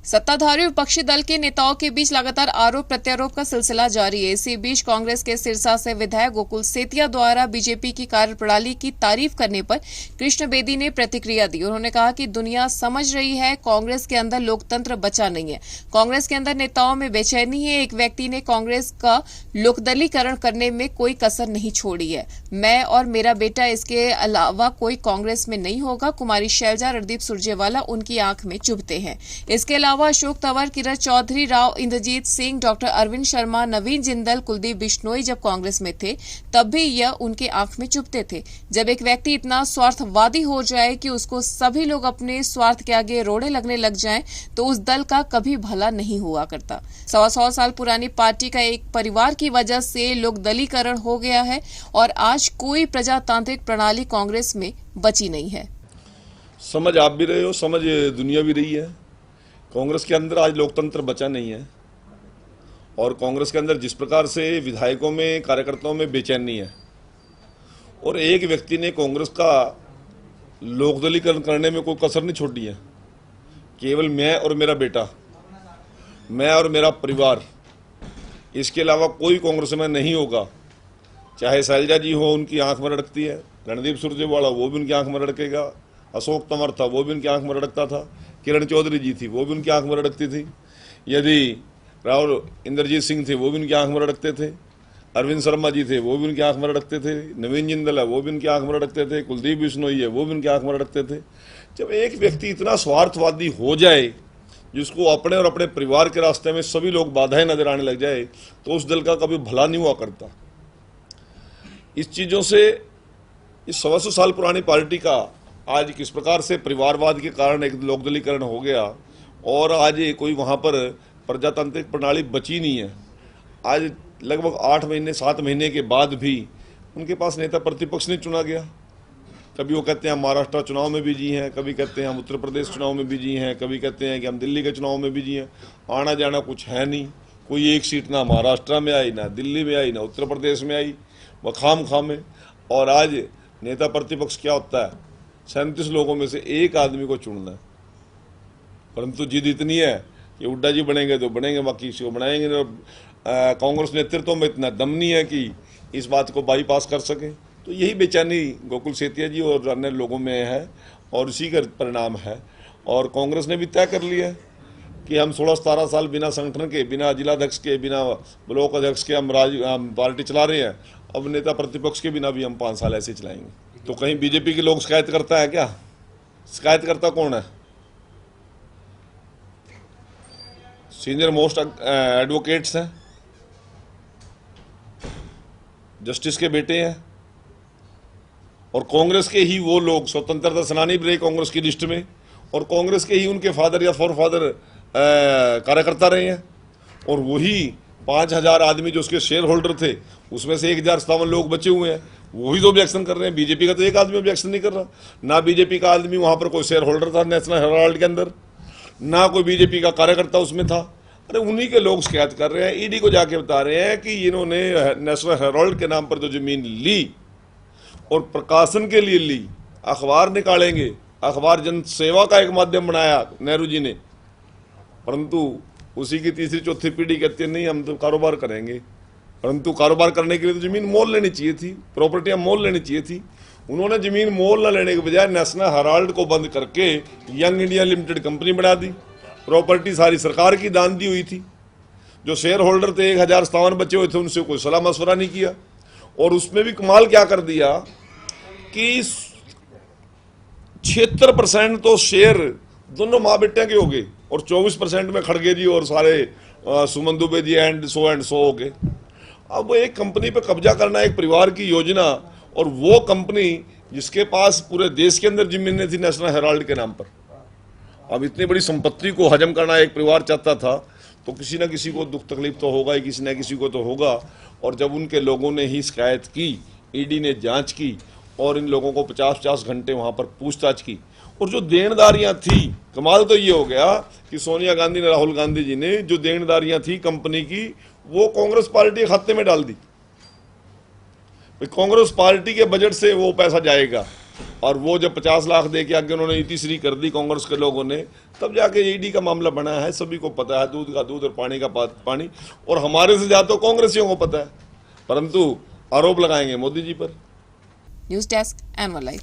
सत्ताधारी विपक्षी दल के नेताओं के बीच लगातार आरोप प्रत्यारोप का सिलसिला जारी है। इसी बीच कांग्रेस के सिरसा से विधायक गोकुल सेतिया द्वारा बीजेपी की कार्यप्रणाली की तारीफ करने पर कृष्ण बेदी ने प्रतिक्रिया दी। उन्होंने कहा कि दुनिया समझ रही है कांग्रेस के अंदर लोकतंत्र बचा नहीं है, कांग्रेस के अंदर नेताओं में बेचैनी है। एक व्यक्ति ने कांग्रेस का लोकदलीकरण करने में कोई कसर नहीं छोड़ी है। मैं और मेरा बेटा इसके अलावा कोई कांग्रेस में नहीं होगा। कुमारी शैलजा, रणदीप सुरजेवाला उनकी आंख में चुभते हैं। इसके अलावा अशोक तंवर, किरण चौधरी, राव इंद्रजीत सिंह, डॉक्टर अरविंद शर्मा, नवीन जिंदल, कुलदीप बिश्नोई जब कांग्रेस में थे तब भी यह उनके आंख में चुभते थे। जब एक व्यक्ति इतना स्वार्थवादी हो जाए कि उसको सभी लोग अपने स्वार्थ के आगे रोड़े लगने लग जाएं, तो उस दल का कभी भला नहीं हुआ करता। 100 साल पुरानी पार्टी का एक परिवार की वजह से लोकदलीकरण हो गया है और आज कोई प्रजातांत्रिक प्रणाली कांग्रेस में बची नहीं है। समझ आप भी रहे हो, समझ दुनिया भी रही है। कांग्रेस के अंदर आज लोकतंत्र बचा नहीं है और कांग्रेस के अंदर जिस प्रकार से विधायकों में, कार्यकर्ताओं में बेचैनी है और एक व्यक्ति ने कांग्रेस का लोकदलीकरण करने में कोई कसर नहीं छोड़ी है। केवल मैं और मेरा बेटा, मैं और मेरा परिवार, इसके अलावा कोई कांग्रेस में नहीं होगा। चाहे शैलजा जी हो, उनकी आंख में रड़कती है। रणदीप सुरजेवाला, वो भी उनकी आंख में रड़केगा। अशोक तंवर था, वो भी उनकी आंख में रड़कता था। किरण चौधरी जी थी, वो भी उनकी आंख में रड़कती थी। यदि राव इंद्रजीत सिंह थे, वो भी उनकी आंख में रड़कते थे। अरविंद शर्मा जी थे, वो भी उनकी आंख में रड़कते थे। नवीन जिंदल है, वो भी उनकी आंख में रड़कते थे। कुलदीप बिश्नोई है, वो भी उनकी आंख में रड़कते थे। जब एक व्यक्ति इतना स्वार्थवादी हो जाए, जिसको अपने और अपने परिवार के रास्ते में सभी लोग बाधाएं नजर आने लग जाए, तो उस दल का कभी भला नहीं हुआ करता। इस चीज़ों से इस 100 साल पुरानी पार्टी का आज किस प्रकार से परिवारवाद के कारण एक लोकदलीकरण हो गया और आज कोई वहाँ पर प्रजातांत्रिक प्रणाली बची नहीं है। आज लगभग 8 महीने 7 महीने के बाद भी उनके पास नेता प्रतिपक्ष नहीं चुना गया। कभी वो कहते हैं हम महाराष्ट्र चुनाव में बिजी हैं, कभी कहते हैं हम उत्तर प्रदेश चुनाव में बिजी हैं, कभी कहते हैं कि हम दिल्ली के चुनाव में बिजी हैं। आना जाना कुछ है नहीं। कोई एक सीट ना महाराष्ट्र में आई, ना दिल्ली में आई, ना उत्तर प्रदेश में आई, वह खाम में। और आज नेता प्रतिपक्ष क्या होता है, 37 लोगों में से एक आदमी को चुनना है। परंतु जिद इतनी है कि हुड्डा जी बनेंगे तो बनेंगे, बाकी किसी को बनाएंगे नहीं। कांग्रेस नेतृत्व में इतना दम नहीं है कि इस बात को बाईपास कर सके। तो यही बेचैनी गोकुल सेतिया जी और अन्य लोगों में है और इसी का परिणाम है। और कांग्रेस ने भी तय कर लिया है कि हम 16-17 साल बिना संगठन के, बिना जिलाध्यक्ष के, बिना ब्लॉक अध्यक्ष के हम पार्टी चला रहे हैं। अब नेता प्रतिपक्ष के बिना भी हम 5 साल ऐसे चलाएंगे। तो कहीं बीजेपी के लोग शिकायत करता है क्या? शिकायत करता कौन है? सीनियर मोस्ट एडवोकेट्स हैं, जस्टिस के बेटे हैं और कांग्रेस के ही वो लोग स्वतंत्रता सेनानी भी रहे कांग्रेस की लिस्ट में और कांग्रेस के ही उनके फादर या फोरफादर कार्यकर्ता रहे हैं। और वही 5000 आदमी जो उसके शेयर होल्डर थे, उसमें से 1057 लोग बचे हुए हैं, वही तो ऑब्जेक्शन कर रहे हैं। बीजेपी का तो एक आदमी ऑब्जेक्शन नहीं कर रहा। ना बीजेपी का आदमी वहां पर कोई शेयर होल्डर था नेशनल हेराल्ड के अंदर, ना कोई बीजेपी का कार्यकर्ता उसमें था। अरे उन्हीं के लोग शिकायत कर रहे हैं, ईडी को जाके बता रहे हैं कि इन्होंने नेशनल हेराल्ड के नाम पर जो जमीन ली और प्रकाशन के लिए ली, अखबार निकालेंगे, अखबार जन सेवा का एक माध्यम बनाया नेहरू जी ने, परंतु उसी की तीसरी चौथी पीढ़ी कहती है नहीं हम तो कारोबार करेंगे। परंतु कारोबार करने के लिए तो जमीन मोल लेनी चाहिए थी, प्रॉपर्टियां मोल लेनी चाहिए थी। उन्होंने जमीन मोल न लेने के बजाय नेशनल हेराल्ड को बंद करके यंग इंडिया लिमिटेड कंपनी बना दी। प्रॉपर्टी सारी सरकार की दान दी हुई थी। जो शेयर होल्डर थे 1057 बचे हुए थे, उनसे कोई सलाह मशवरा नहीं किया। और उसमें भी कमाल क्या कर दिया कि 76% तो शेयर दोनों माँ बेटे के हो गए और 24% में खड़गे जी और सारे सुमन दुबे जी एंड सो हो गए। अब एक कंपनी पे कब्जा करना एक परिवार की योजना, और वो कंपनी जिसके पास पूरे देश के अंदर जमीनें थी नेशनल हेराल्ड के नाम पर। अब इतनी बड़ी संपत्ति को हजम करना एक परिवार चाहता था, तो किसी ना किसी को दुख तकलीफ तो होगा ही, किसी न किसी को तो होगा। और जब उनके लोगों ने ही शिकायत की, ईडी ने जांच की और इन लोगों को 50-50 घंटे वहां पर पूछताछ की, और जो देनदारियां थी, कमाल तो ये हो गया कि सोनिया गांधी ने, राहुल गांधी जी ने जो देनदारियां थी कंपनी की, वो कांग्रेस पार्टी के खाते में डाल दी। कांग्रेस पार्टी के बजट से वो पैसा जाएगा। और वो जब 50 लाख दे के आगे उन्होंने इतिश्री कर दी कांग्रेस के लोगों ने, तब जाके ईडी का मामला बना है। सभी को पता है, दूध का दूध और पानी का पानी, और हमारे से ज़्यादा तो कांग्रेसियों को पता है, परंतु आरोप लगाएंगे मोदी जी पर। News desk anyone live.